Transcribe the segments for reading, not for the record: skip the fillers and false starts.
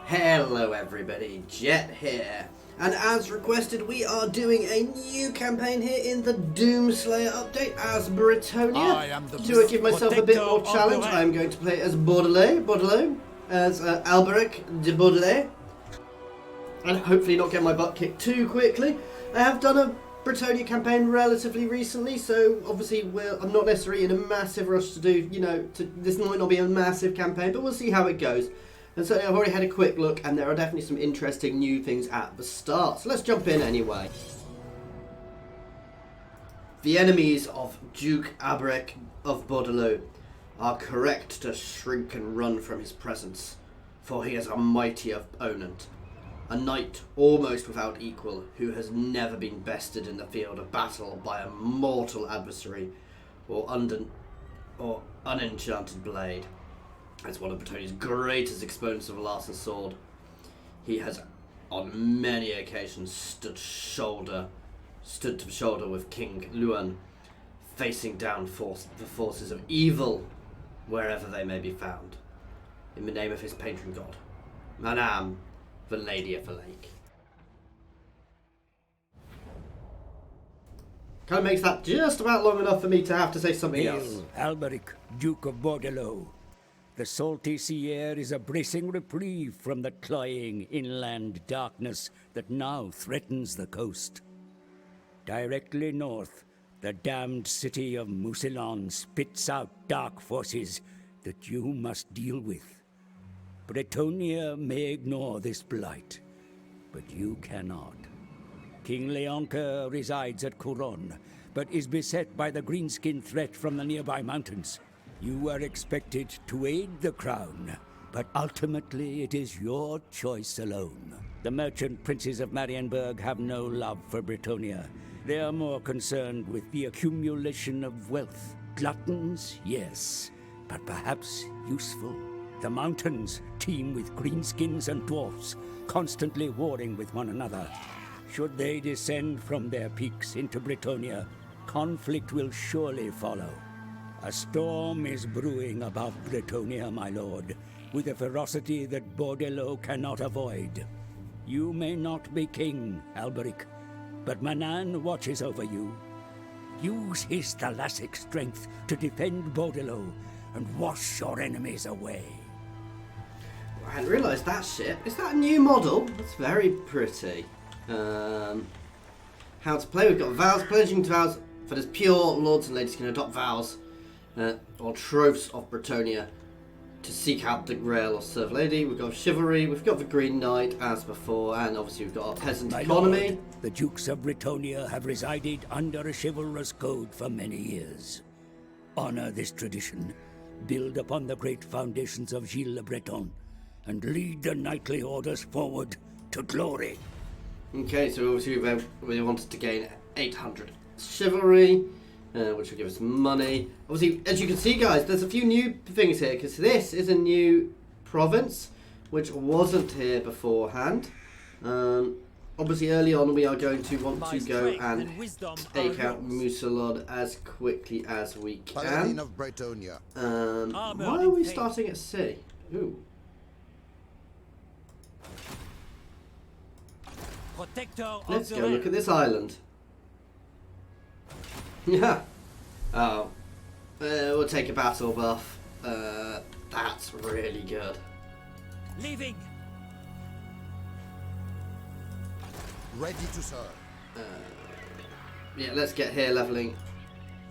Hello everybody, Jet here, and as requested we are doing a new campaign here in the Doomsayer update as Bretonnia. To give myself a bit more challenge, I am going to play as Bordeleaux, as Alberic de Bordeleaux, and hopefully not get my butt kicked too quickly. I have done a Bretonnia campaign relatively recently, so obviously I'm not necessarily in a massive rush to do, this might not be a massive campaign, but we'll see how it goes. And so I've already had a quick look, and there are definitely some interesting new things at the start. So let's jump in anyway. The enemies of Duke Alberic of Bordeleaux are correct to shrink and run from his presence, for he is a mighty opponent, a knight almost without equal, who has never been bested in the field of battle by a mortal adversary or unenchanted blade. As one of Bretonnia's greatest exponents of the last sword, he has on many occasions stood to shoulder with King Luan, facing down the forces of evil wherever they may be found, in the name of his patron god, Madame, the Lady of the Lake. Kind of makes that just about long enough for me to have to say something else. Alberic, Duke of Bordeleaux. The salty sea air is a bracing reprieve from the cloying inland darkness that now threatens the coast. Directly north, the damned city of Mousillon spits out dark forces that you must deal with. Bretonnia may ignore this blight, but you cannot. King Leonca resides at Couronne, but is beset by the greenskin threat from the nearby mountains. You are expected to aid the crown, but ultimately it is your choice alone. The merchant princes of Marienburg have no love for Bretonnia. They are more concerned with the accumulation of wealth. Gluttons, yes, but perhaps useful. The mountains teem with greenskins and dwarfs, constantly warring with one another. Should they descend from their peaks into Bretonnia, conflict will surely follow. A storm is brewing above Bretonnia, my lord, with a ferocity that Bordeleaux cannot avoid. You may not be king, Alberic, but Manan watches over you. Use his thalassic strength to defend Bordeleaux and wash your enemies away. I hadn't realised that ship. Is that a new model? That's very pretty. How to play? We've got vows. Pledging to vows for this pure lords and ladies can adopt vows. Or tropes of Bretonnia to seek out the grail or serve lady. We've got chivalry, we've got the Green Knight as before, and obviously we've got our peasant economy. Lord, the Dukes of Bretonnia have resided under a chivalrous code for many years. Honor this tradition, build upon the great foundations of Gilles le Breton, and lead the knightly orders forward to glory. Okay, so obviously we wanted to gain 800 chivalry. Which will give us money. Obviously, as you can see, guys, there's a few new things here, because this is a new province, which wasn't here beforehand. Obviously, early on, we are going to want to go and take out Mousillon as quickly as we can. Of Bretonnia. Why are we starting at sea? Ooh. Let's go look at this island. Yeah. Oh. We'll take a battle buff. That's really good. Leaving. Ready to serve. Yeah, let's get here leveling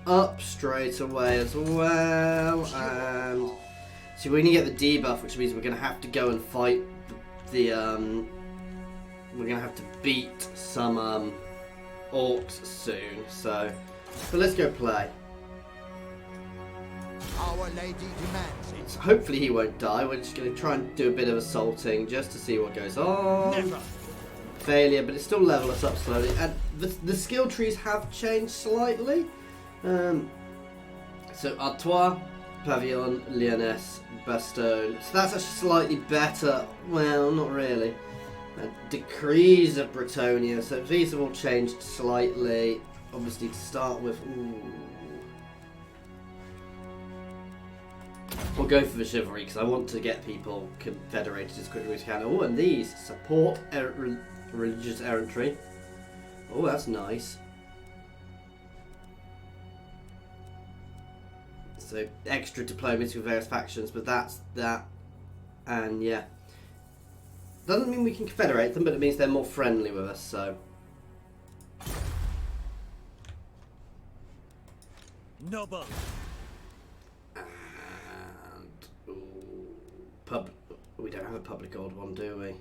up straight away as well. And see, we're gonna get the debuff, which means we're gonna have to go and fight we're gonna have to beat some orcs soon. But let's go play. Our Lady demands it. So hopefully he won't die. We're just going to try and do a bit of assaulting just to see what goes on. Never. Failure, but it still level us up slowly. And the skill trees have changed slightly. So Artois, Pavillon, Lyonesse, Bastogne. So that's actually slightly better. Well, not really. Decrees of Bretonnia. So these have all changed slightly. Obviously, to start with. Ooh. We'll go for the chivalry because I want to get people confederated as quickly as we can. Oh, and these support religious errantry. Oh, that's nice. So extra diplomacy with various factions, but that's that. And yeah, doesn't mean we can confederate them, but it means they're more friendly with us. So noble. We don't have a public order one, do we?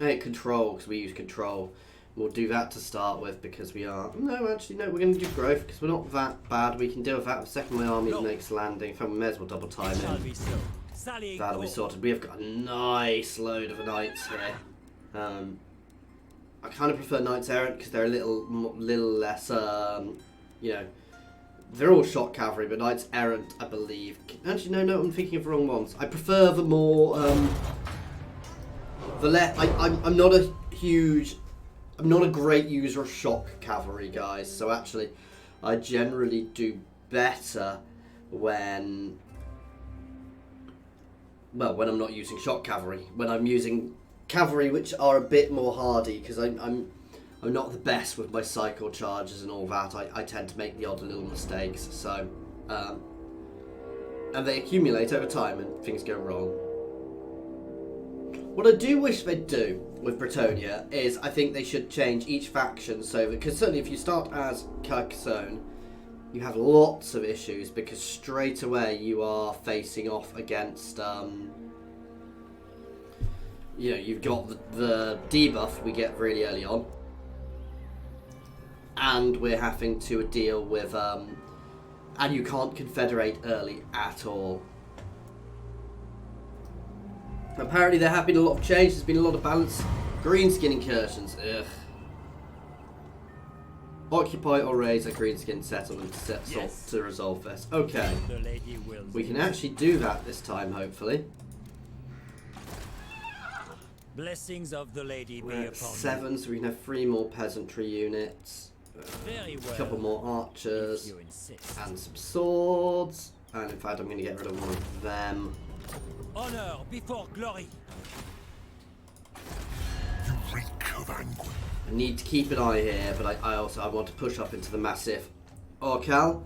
Hey, control, because we use control. We'll do that to start with because we are... No, actually, no, we're going to do growth because we're not that bad. We can deal with that. The second my army makes landing. In fact, we may as well double time in. That'll be sorted. We have got a nice load of knights here. I kind of prefer knights errant because they're a little less, you know... They're all shot cavalry, but knights errant, I believe. Actually, no, I'm thinking of the wrong ones. I prefer the more, I'm not a huge, I'm not a great user of shock cavalry, guys. So actually, I generally do better when I'm not using shock cavalry. When I'm using cavalry, which are a bit more hardy, because I'm not the best with my cycle charges and all that. I tend to make the odd little mistakes, so and they accumulate over time and things go wrong. What I do wish they'd do with Bretonnia is I think they should change each faction so because certainly if you start as Carcassonne, you have lots of issues because straight away you are facing off against you know, you've got the debuff we get really early on. And we're having to deal with, and you can't confederate early at all. Apparently there have been a lot of change, there's been a lot of balance. Greenskin incursions, ugh. Occupy or raise a greenskin settlement to resolve this. Okay, we can actually do that this time, hopefully. Blessings of the lady be upon 7, so we can have 3 more peasantry units. Very well. A couple more archers and some swords, and in fact I'm going to get rid of one of them. Honor before glory. You reek of anguish. I need to keep an eye here, but I want to push up into the massive Orcal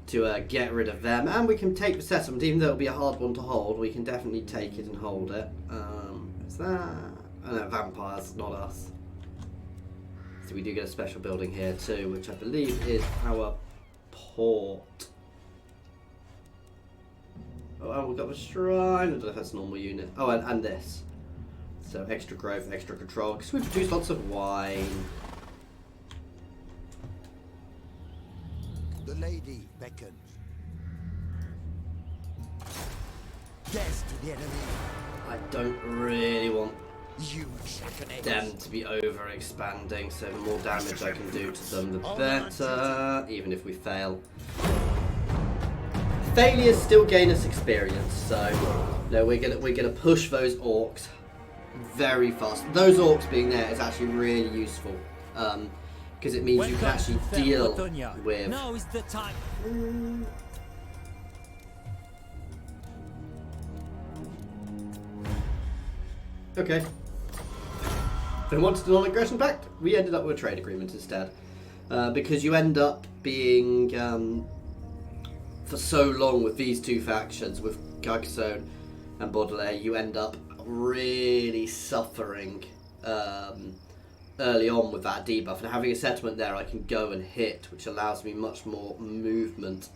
to get rid of them, and we can take the settlement, even though it'll be a hard one to hold. We can definitely take it and hold it. Is that? Oh no, vampires, not us. So we do get a special building here too, which I believe is our port. Oh, and we've got the shrine. I don't know if that's a normal unit. Oh, and this. So extra growth, extra control, because we produce lots of wine. The lady beckons. Death to the enemy. I don't really want You jackanapes. them to be over expanding, so the more damage I can do to them, the better, even if we fail. Failures still gain us experience, so no, we're gonna push those orcs very fast. Those orcs being there is actually really useful, because it means you can actually deal with. Now is the time. Okay. They wanted a non-aggression pact. We ended up with a trade agreement instead, because you end up being for so long with these two factions, with Carcassonne and Bordeleaux, you end up really suffering early on with that debuff. And having a settlement there, I can go and hit, which allows me much more movement.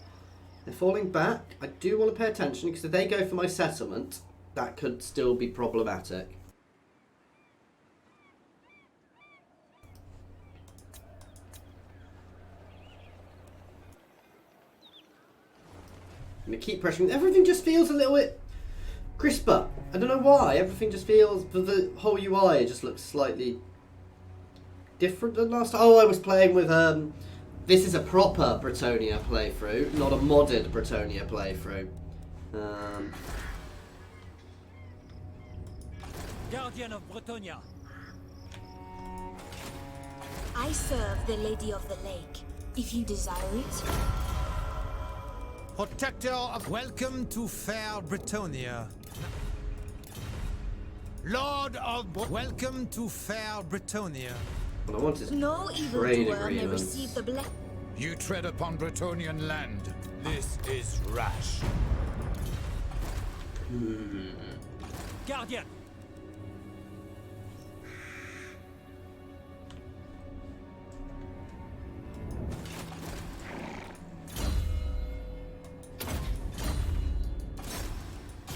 And falling back, I do want to pay attention because if they go for my settlement, that could still be problematic. I'm going to keep pressuring. Everything just feels a little bit crisper. I don't know why. Everything just feels, the whole UI just looks slightly different than last time. Oh, I was playing with, this is a proper Bretonnia playthrough, not a modded Bretonnia playthrough. Guardian of Bretonnia. I serve the Lady of the Lake, if you desire it. Protector of welcome to fair Bretonnia. Lord of welcome to fair Bretonnia. What I want is No trade evildoer may agreements. receive the blessing. You tread upon Bretonian land. This is rash. Guardian.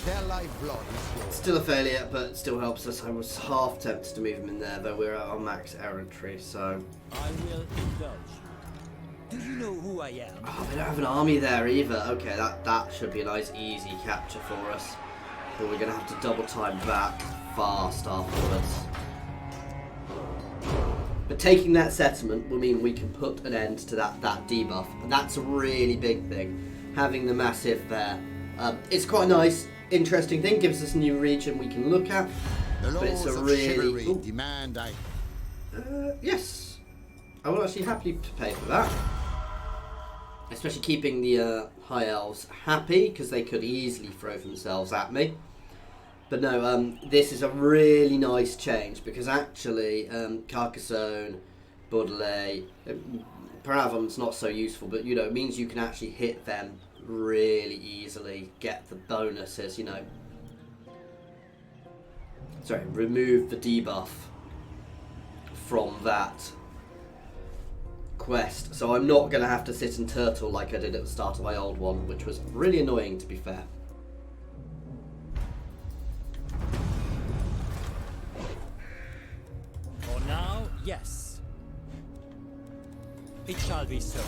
Their lifeblood is yours. Still a failure, but it still helps us. I was half tempted to move him in there, though we're at our max errantry, so... I will indulge. Do you know who I am? Oh, we don't have an army there either. Okay, that should be a nice, easy capture for us. But we're going to have to double time back fast afterwards. But taking that settlement will mean we can put an end to that debuff. And that's a really big thing. Having the massive there. It's quite a nice, interesting thing. Gives us a new region we can look at. The But it's laws a of really... chivalry Ooh. demand I... Yes. I will actually happily pay for that. Especially keeping the High Elves happy, because they could easily throw themselves at me. But no, this is a really nice change, because actually Carcassonne, Bordeleaux, Paravon's not so useful, but you know, it means you can actually hit them really easily, get the bonuses, you know. Sorry, remove the debuff from that quest, so I'm not going to have to sit and turtle like I did at the start of my old one, which was really annoying, to be fair. For now, yes. It shall be so.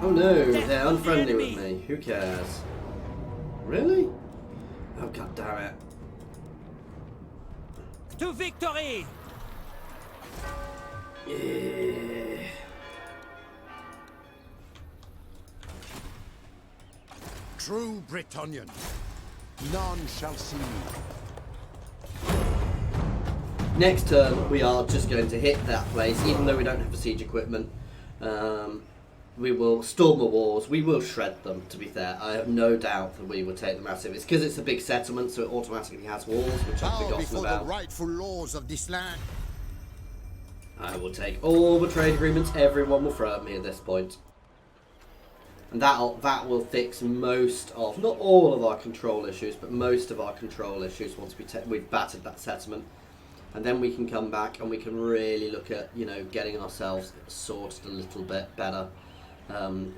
Oh no, they're unfriendly with me. Who cares? Really? Oh god damn it. To victory! Yeah. True Bretonian. None shall see me. Next turn, we are just going to hit that place, even though we don't have a siege equipment. We will storm the walls. We will shred them, to be fair. I have no doubt that we will take the massive. It's because it's a big settlement, so it automatically has walls, which I've Bow forgotten before about. the rightful laws of this land. I will take all the trade agreements everyone will throw at me at this point. And that will fix most of, not all of our control issues, but most of our control issues once we've battered that settlement. And then we can come back and we can really look at, you know, getting ourselves sorted a little bit better.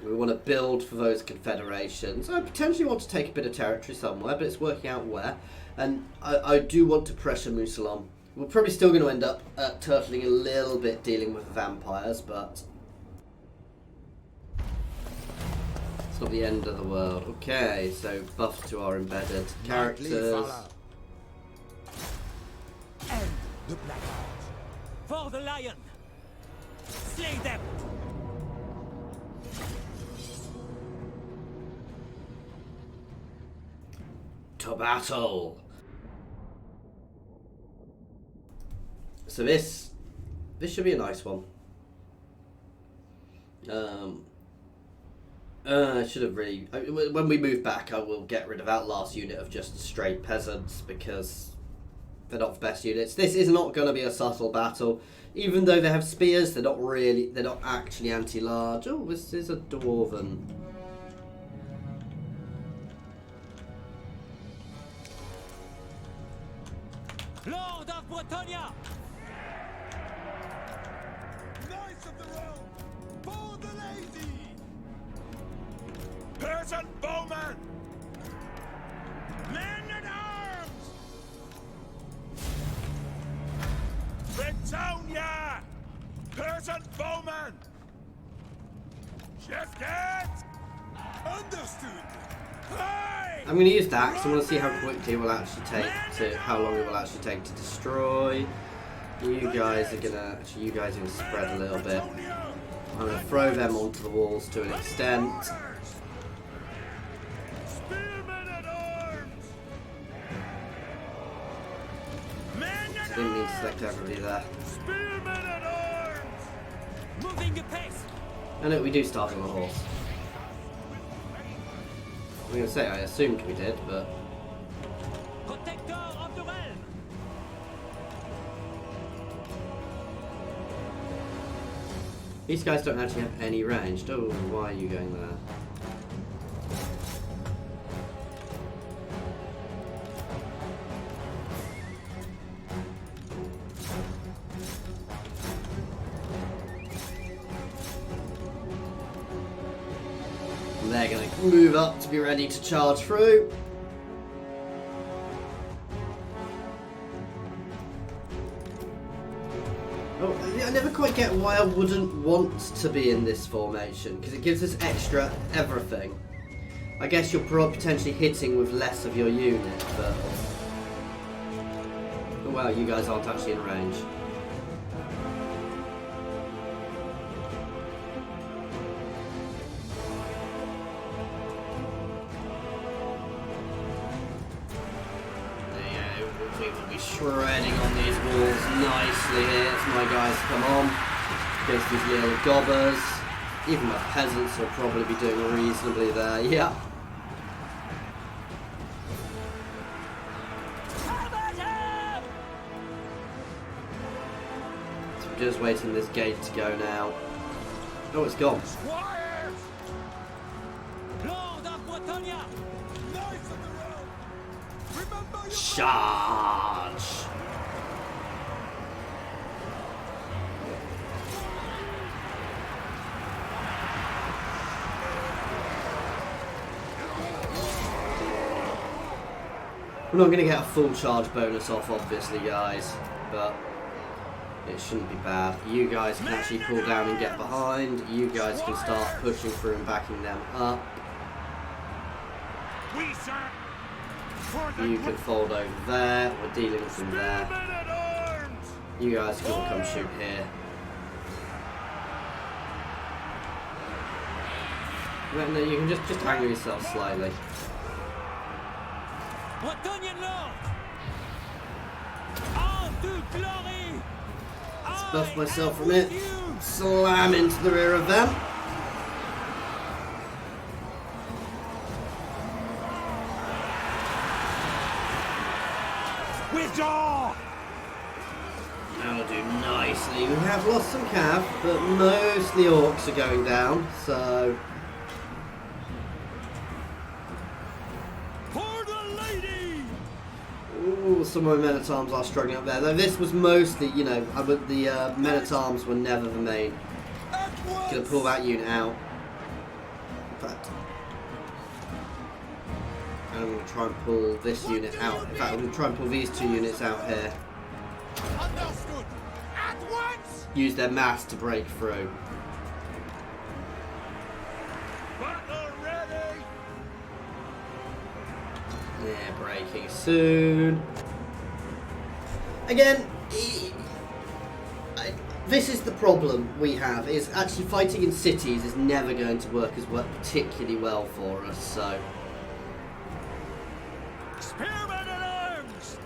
We want to build for those confederations. I potentially want to take a bit of territory somewhere, but it's working out where. And I do want to pressure Musalom. We're probably still going to end up turtling a little bit dealing with the vampires, but it's not the end of the world. Okay, so buff to our embedded characters. And the black heart. For the lion! Slay them! To battle! So this should be a nice one. I should have really... when we move back, I will get rid of that last unit of just straight peasants, because they're not the best units. This is not going to be a subtle battle. Even though they have spears, they're not actually anti-large. Oh, this is a dwarven. Lord of Bretonnia! Knights of the realm, for the lady! Peasant bowman! Men at arms! Bretonia! Peasant bowman! Chef cat! Understood! Hey! I'm going to use that because I want to see how quickly it will actually take how long it will actually take to destroy. You guys are gonna spread a little bit. I'm gonna throw them onto the walls to an extent. Spearmen at arms! Didn't mean to select everybody there. Spearmen at arms! Moving apace! Oh no, we do start on a horse. I'm going to say I assumed we did, but... Protector of the realm. These guys don't actually have any range. Oh, why are you going there? And they're going to move up to be ready to charge through. I never quite get why I wouldn't want to be in this formation, because it gives us extra everything. I guess you're potentially hitting with less of your unit, but... Oh wow, you guys aren't actually in range. We will be shredding on these walls nicely here. It's my guys come on against these little gobbers. Even my peasants will probably be doing reasonably there. Yeah. So we're just waiting this gate to go now. Oh, it's gone. Lord of Bretonnia. Charge! We're not going to get a full charge bonus off, obviously, guys, but it shouldn't be bad. You guys can actually pull down and get behind. You guys can start pushing through and backing them up. You can fold over there. We're dealing with them there. You guys can all come shoot here. No, you can just angle yourself slightly. Bretonnian Lord. On to glory. Let's buff myself from it. Slam into the rear of them. That'll do nicely. We have lost some cav, but mostly orcs are going down, so... For the lady. Ooh, some of my men-at-arms are struggling up there. Though this was mostly, you know, the men-at-arms were never the main. Gonna pull that unit out. In fact, I'm going to try and pull this unit out. In fact, I'm going to try and pull these two units out here. Understood. At once. Use their mass to break through. Battle ready. Yeah, breaking soon. Again, this is the problem we have, is actually fighting in cities is never going to work as well, particularly well for us, so... Spearmen at arms.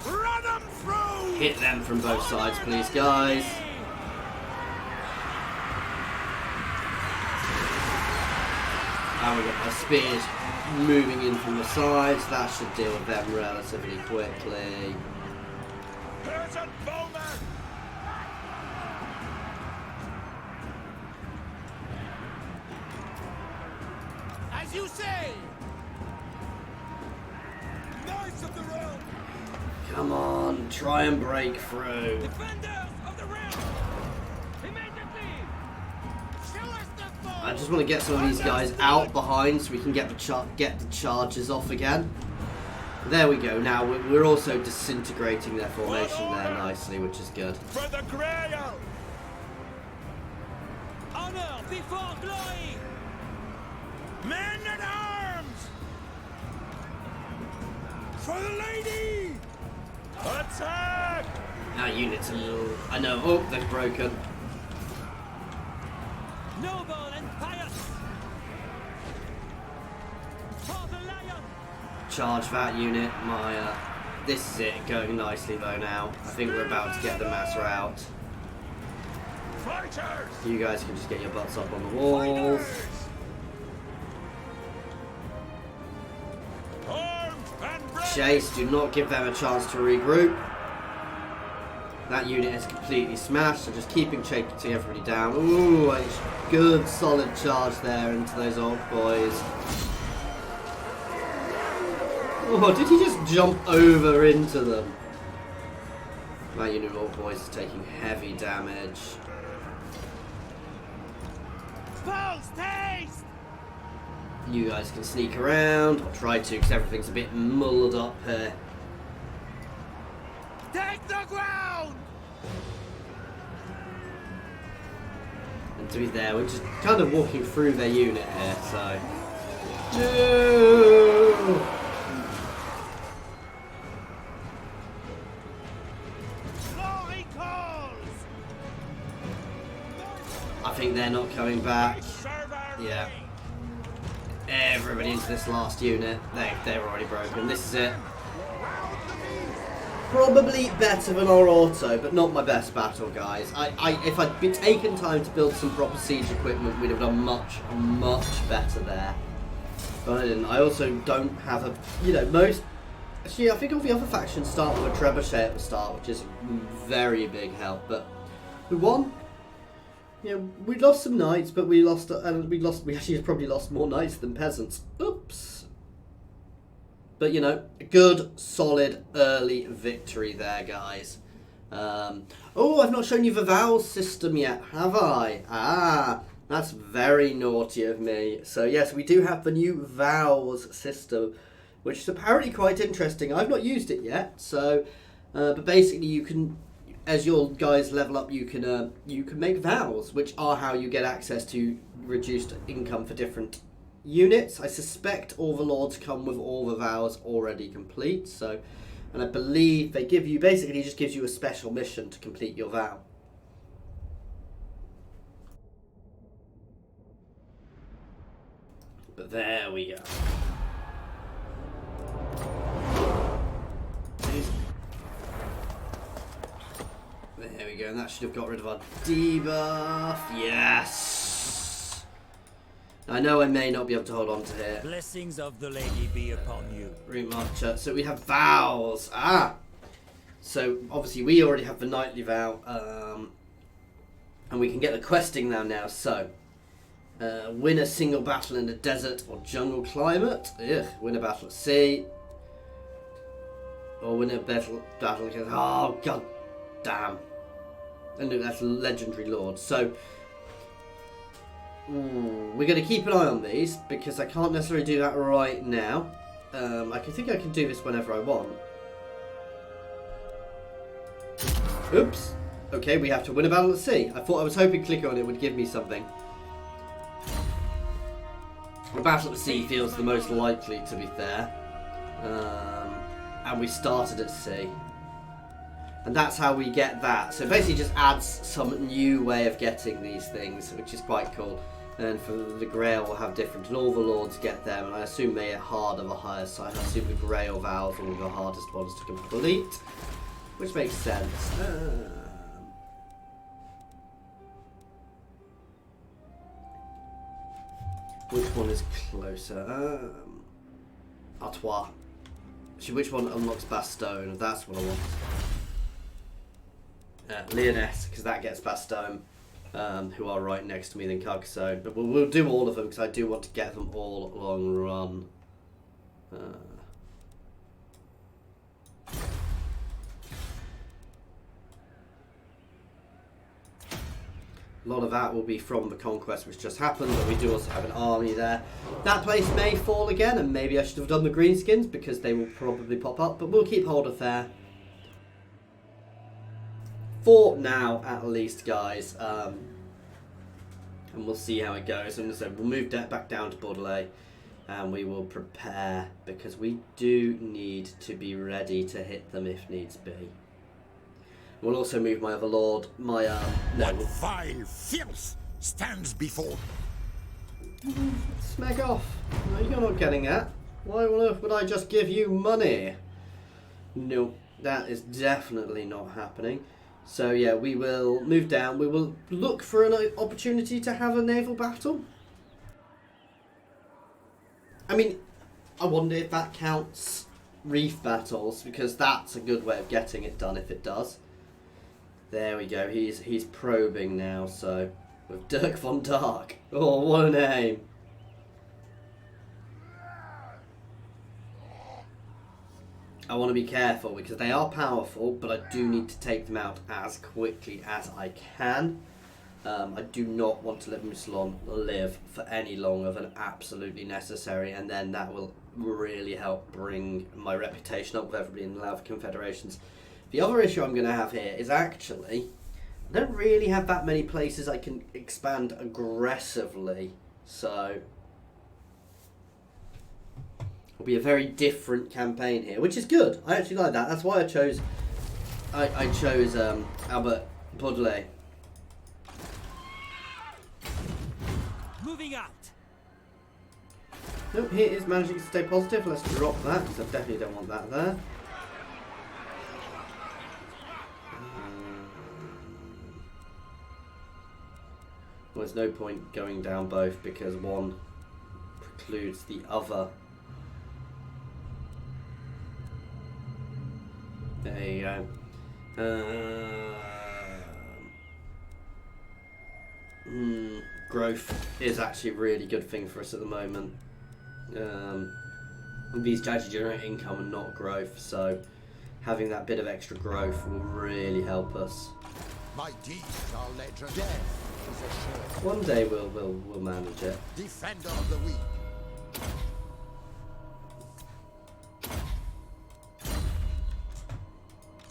Run them through. Hit them from both sides, please, guys. And we've got our spears moving in from the sides. That should deal with them relatively quickly. Peasant bowman. As you say. Knights of the realm. Come on, try and break through. Defenders of the realm. Immediately. Show us the foe. I just want to get some of these guys out behind so we can get the charges off again. There we go. Now we're also disintegrating their formation there nicely, which is good. For the Grail. Honor before glory. Men at arms. For the lady. Attack. That unit's a little... I know. Oh, they're broken. Noble and pious. For the lion. Charge that unit. This is it. Going nicely though now. I think we're about to get the mass out. You guys can just get your butts up on the walls. Chase, do not give them a chance to regroup. That unit is completely smashed, so just keeping chasing everybody down. Ooh, a good solid charge there into those orc boys. Oh, did he just jump over into them? That unit of orc boys is taking heavy damage. You guys can sneak around, or try to, because everything's a bit mulled up here. Take the ground! And to be there, we're just kind of walking through their unit here, so... No! I think they're not coming back. Yeah. Everybody into this last unit. They're already broken. This is it. Probably better than our auto, but not my best battle, guys. If I'd been taken time to build some proper siege equipment, we'd have done much better there. But I didn't. I also don't have a, most... Actually, I think all the other factions start with a trebuchet at the start, which is very big help. But we won. We lost some knights, but we actually probably lost more knights than peasants. Oops. But a good, solid, early victory there, guys. Oh, I've not shown you the Vows system yet, have I? Ah, that's very naughty of me. So yes, we do have the new Vows system, which is apparently quite interesting. I've not used it yet, so but basically you can, as your guys level up, you can make vows, which are how you get access to reduced income for different units. I suspect all the lords come with all the vows already complete, so, and I believe they give you, basically just gives you a special mission to complete your vow. But there we go. There we go, and that should have got rid of our debuff. Yes! I know I may not be able to hold on to it. Blessings of the lady be upon you. Remarcher. So we have vows. Ah! So obviously we already have the knightly vow. And we can get the questing now. So, win a single battle in a desert or jungle climate. Ugh. Win a battle at sea. Or win a battle against... Oh, god damn. And that's legendary lord. So, we're going to keep an eye on these because I can't necessarily do that right now. I think I can do this whenever I want. Oops. Okay, we have to win a battle at sea. I was hoping clicking on it would give me something. A battle at sea feels the most likely, to be fair. And we started at sea. And that's how we get that. So it basically just adds some new way of getting these things, which is quite cool. And for the Grail we'll have different, and all the lords get them, and I assume they get harder the higher side. I assume the Grail vows are all the hardest ones to complete, which makes sense. Which one is closer? Artois. Actually, which one unlocks Bastogne? That's what I want. Lyonesse, because that gets Bastogne, who are right next to me, then Carcassonne. But we'll do all of them, because I do want to get them all long run. A lot of that will be from the conquest which just happened, but we do also have an army there. That place may fall again, and maybe I should have done the greenskins because they will probably pop up, but we'll keep hold of there. For now, at least, guys. And we'll see how it goes. And so we'll move back down to Bordeleaux, and we will prepare, because we do need to be ready to hit them if needs be. We'll also move my other lord, my, What vile filth stands before? Smack off. No, you're not getting that. Why on earth would I just give you money? No, that is definitely not happening. So yeah, we will move down. We will look for an opportunity to have a naval battle. I mean, I wonder if that counts reef battles, because that's a good way of getting it done if it does. There we go. He's probing now. So with Dirk von Dark. Oh, what a name! I want to be careful because they are powerful, but I do need to take them out as quickly as I can. I do not want to let Mousselon live for any longer than absolutely necessary, and then that will really help bring my reputation up with everybody in the Lava Confederations. The other issue I'm going to have here is actually, I don't really have that many places I can expand aggressively, so it'll be a very different campaign here, which is good. I actually like that. That's why I chose Albert Bordeleaux. Moving out. Nope, he is managing to stay positive. Let's drop that, because I definitely don't want that there. Well, there's no point going down both because one precludes the other. There you go. Growth is actually a really good thing for us at the moment. These actually generate income and not growth, so having that bit of extra growth will really help us. My deeds are legend. Death is assured. One day we'll manage it. Defender of the weak.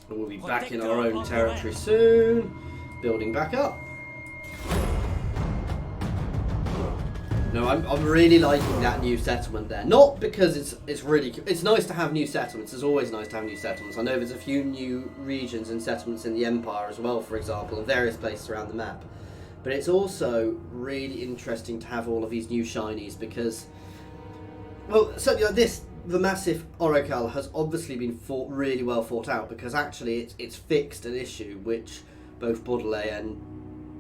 We'll be back in our own territory soon, building back up. No, I'm really liking that new settlement there. Not because it's nice to have new settlements. It's always nice to have new settlements. I know there's a few new regions and settlements in the Empire as well, for example, in various places around the map. But it's also really interesting to have all of these new shinies because, well, certainly like this, the massive Oracle has obviously been really well thought out because actually it's fixed an issue which both Bordeleaux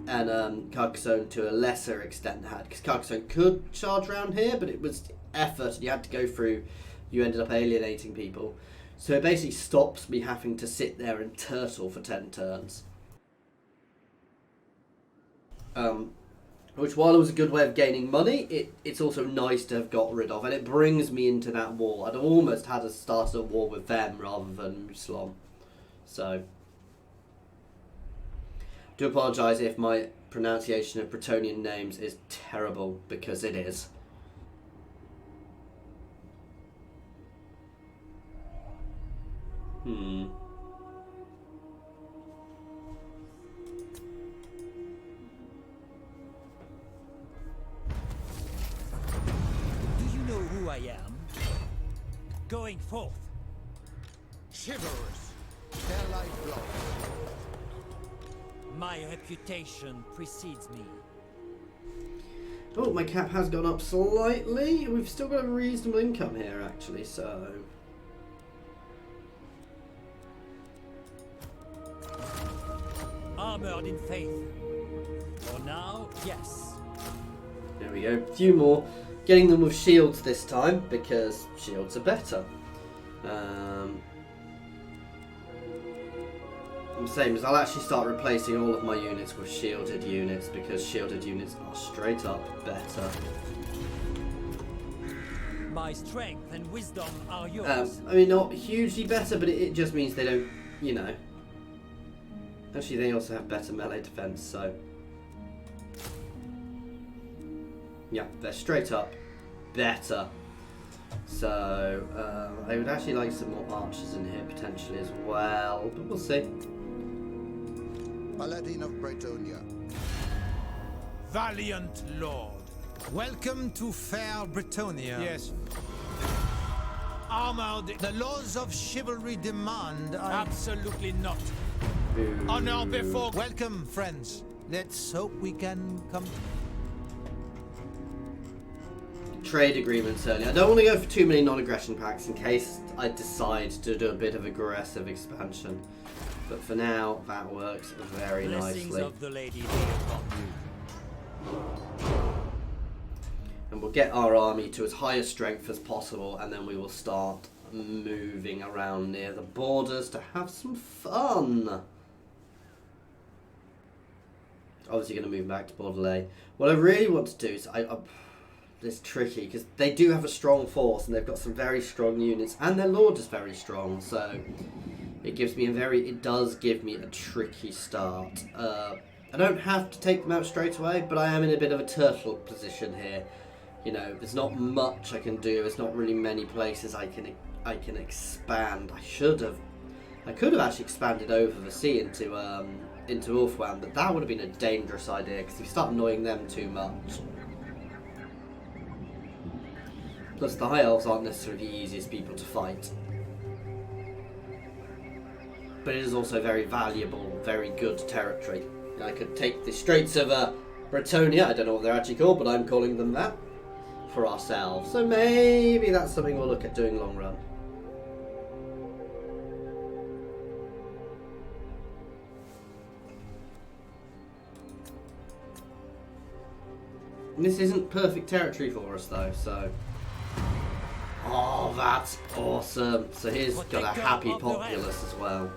and Carcassonne to a lesser extent had, because Carcassonne could charge around here, but it was effort and you had to go through, you ended up alienating people. So it basically stops me having to sit there and turtle for 10 turns. Which, while it was a good way of gaining money, it's also nice to have got rid of, and it brings me into that war. I'd almost had to start a war with them rather than Mousselon. So do apologise if my pronunciation of Bretonnian names is terrible, because it is. Who I am. Going forth. Chivalrous. Their lifeblood. My reputation precedes me. Oh, my cap has gone up slightly. We've still got a reasonable income here, actually, so... Armored in faith. For now, yes. There we go. A few more. Getting them with shields this time, because shields are better. Same as I'll actually start replacing all of my units with shielded units, because shielded units are straight up better. My strength and wisdom are yours. I mean, not hugely better, but it just means they don't, you know. Actually, they also have better melee defense, so... yeah, they're straight up better. So, I would actually like some more archers in here potentially as well, but we'll see. Paladin of Bretonnia. Valiant Lord, welcome to fair Bretonnia. Yes. Armored, the laws of chivalry demand... Absolutely not. Honor before... Welcome, friends. Let's hope we can come... trade agreements earlier. I don't want to go for too many non-aggression packs in case I decide to do a bit of aggressive expansion. But for now, that works very nicely. Of the lady be upon you. And we'll get our army to as high a strength as possible, and then we will start moving around near the borders to have some fun. Obviously going to move back to Bordeleaux. What I really want to do is, it's tricky because they do have a strong force and they've got some very strong units, and their lord is very strong, so it does give me a tricky start. I don't have to take them out straight away, but I am in a bit of a turtle position here. You know, there's not much I can do. There's not really many places I can expand. I could have actually expanded over the sea into Ulfwan, but that would have been a dangerous idea because if you start annoying them too much. Plus, the High Elves aren't necessarily the easiest people to fight. But it is also very valuable, very good territory. I could take the Straits of Bretonnia, I don't know what they're actually called, but I'm calling them that, for ourselves. So maybe that's something we'll look at doing long run. And this isn't perfect territory for us though, so... Oh, that's awesome. So here's got a happy populace as well.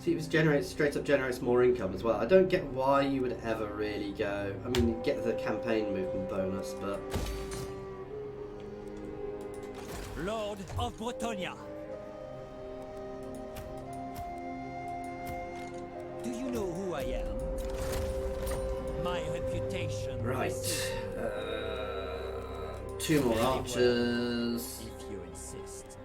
See, it generates, straight up generates more income as well. I don't get why you would ever really go... I mean, you get the campaign movement bonus, but... Lord of Bretonnia. Do you know who I am? My reputation. Right. 2 more archers. If you insist.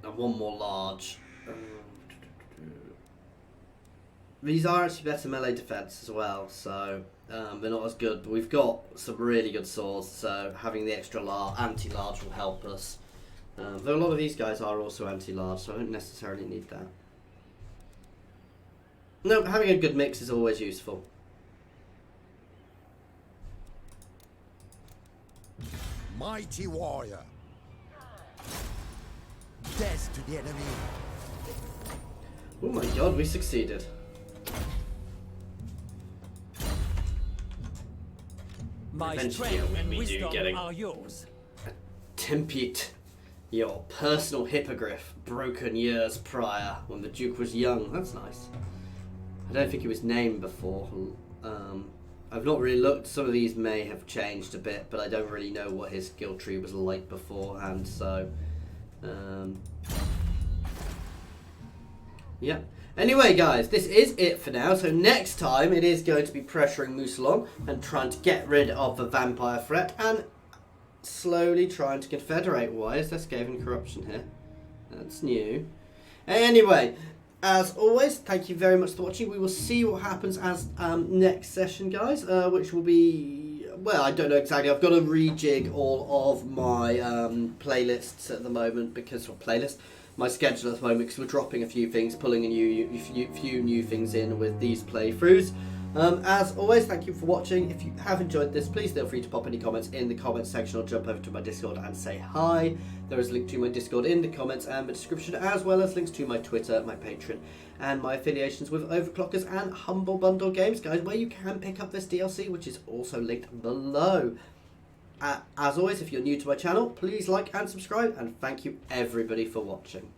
And 1 more large. These are actually better melee defense as well, so they're not as good. But we've got some really good swords, so having the extra anti-large will help us. Though a lot of these guys are also anti-large, so I don't necessarily need that. No, having a good mix is always useful. Mighty warrior. Death to the enemy. Oh my god, we succeeded. My Eventually, strength when and we do wisdom get are yours. Tempute your personal hippogriff broken years prior when the Duke was young. That's nice. I don't think he was named before. I've not really looked. Some of these may have changed a bit, but I don't really know what his skill tree was like beforehand, so... yeah. Anyway, guys, this is it for now. So next time, it is going to be pressuring Mousselon and trying to get rid of the vampire threat and slowly trying to confederate. Why is there Skaven corruption here? That's new. Anyway... as always, thank you very much for watching. We will see what happens as next session, guys, which will be, well, I don't know exactly. I've got to rejig all of my playlists at the moment because, my schedule at the moment, because we're dropping a few things, pulling a few new things in with these playthroughs. As always, thank you for watching. If you have enjoyed this, please feel free to pop any comments in the comments section or jump over to my Discord and say hi. There is a link to my Discord in the comments and the description, as well as links to my Twitter, my Patreon, and my affiliations with Overclockers and Humble Bundle Games, guys, where you can pick up this DLC, which is also linked below. As always, if you're new to my channel, please like and subscribe, and thank you everybody for watching.